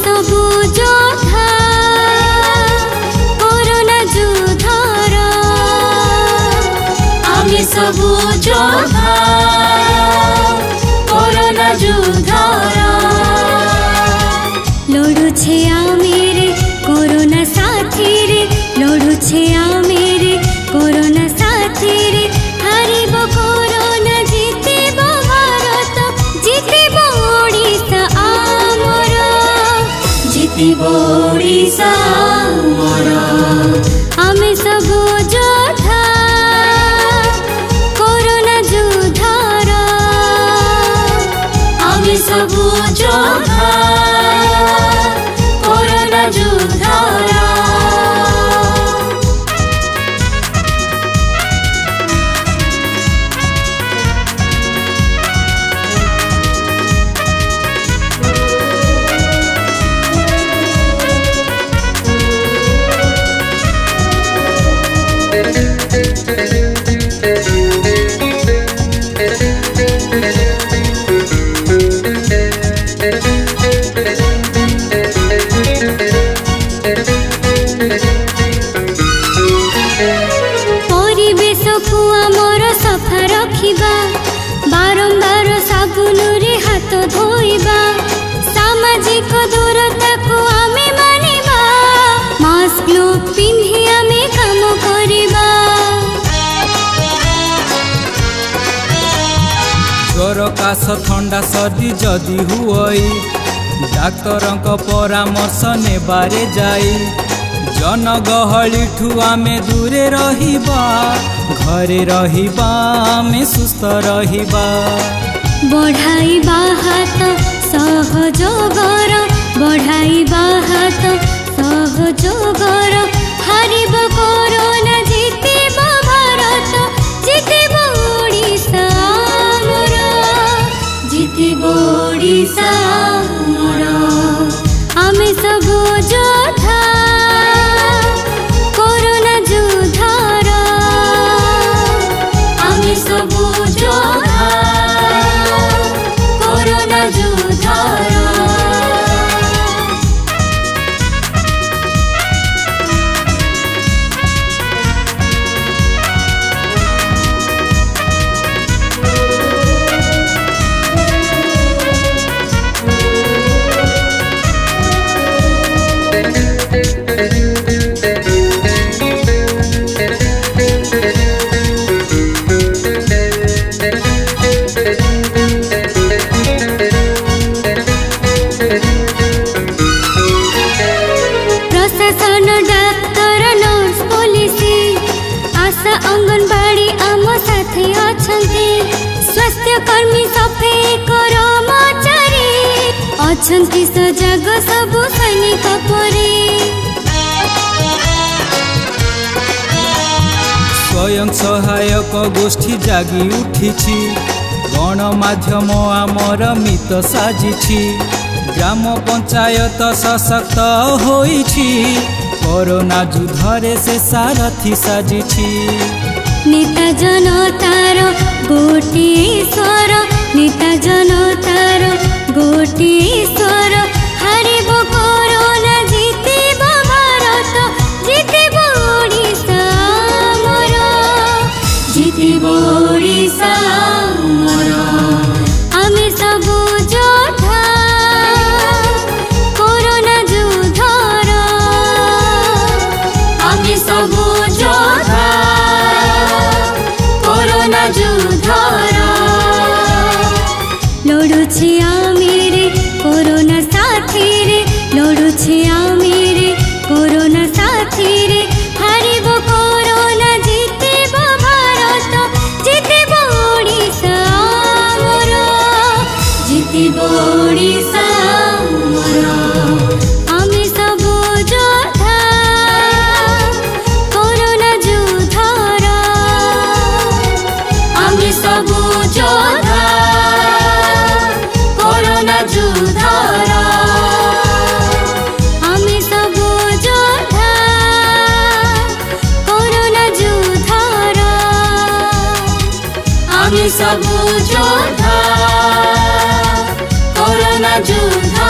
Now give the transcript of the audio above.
सबु योद्धा कोरोना युद्धर आमे सबु योद्धा कोरोना युद्धर लड़ुछे आमेरे कोरोना साथी रे लड़ुछे आमेरे कोरोना साथी रे हारिब कोरोना जितिब भारत जितिब ओडिशा आमर जितिब ओडिशा आमर आमे सबु योद्धा कोरोना युद्धर आमे सबु योद्धा कोरोना युद्धर बारंबार साबुन रे हाथ धोइबा सामाजिक दूरता को आमे मानिबा मास्क ग्लोव पिन्हि आमे काम करिबा ज्वर काश ठंडा सर्दी जदि हुई डाक्तरक परामर्श नेबारे जाई जनगहली ठू आमे दूरे रहिबा घरे रहिबा आमे सुस्थ रहिबा बढ़ाइबा हाथ सहयोगर बढ़ाइबा हाथ सहयोगर हारिब कोरोना जितिब भारत जितिब ओडिशा आमर जितिब ओडिशा आमर आमे सबु योद्धा कोरोना युद्धर आमे सबु योद्धा कोरोना युद्धर प्रशासन डाक्तर नर्स पुलिस आशा अंगनबाड़ी आम साथे अछंती स्वास्थ्य कर्मी सफाई कर्मचारी अछंती सजग सबु सैनिक परे स्वयं सहायक गोष्ठी जागी उठिछि गणमाध्यम आमर मित साजिछि ग्राम पंचायत सशक्त होइछि कोरोना युद्धरे से सारथी साजिछि नेता जनतार गोटिए स्वर नेता जनतार गोटिए स्वर हारिब कोरोना जितिब भारत जितिब ओडिशा आमर जितिब ओडिशा आमर आमे सबु योद्धा कोरोना युद्धर आमे सबु योद्धा कोरोना युद्धर लड़ुछे आमेरे कोरोना साथी रे लड़ुछे आमेरे कोरोना साथी रे हारिब कोरोना जितिब भारत जितिब ओडिशा आमर जितिब ओडिशा आमर आमे सबु योद्धा कोरोना युद्धर आमे सबु योद्धा कोरोना युद्धर आमे सबु योद्धा कोरोना युद्धर आमे सबु योद्धा कोरोना युद्धर।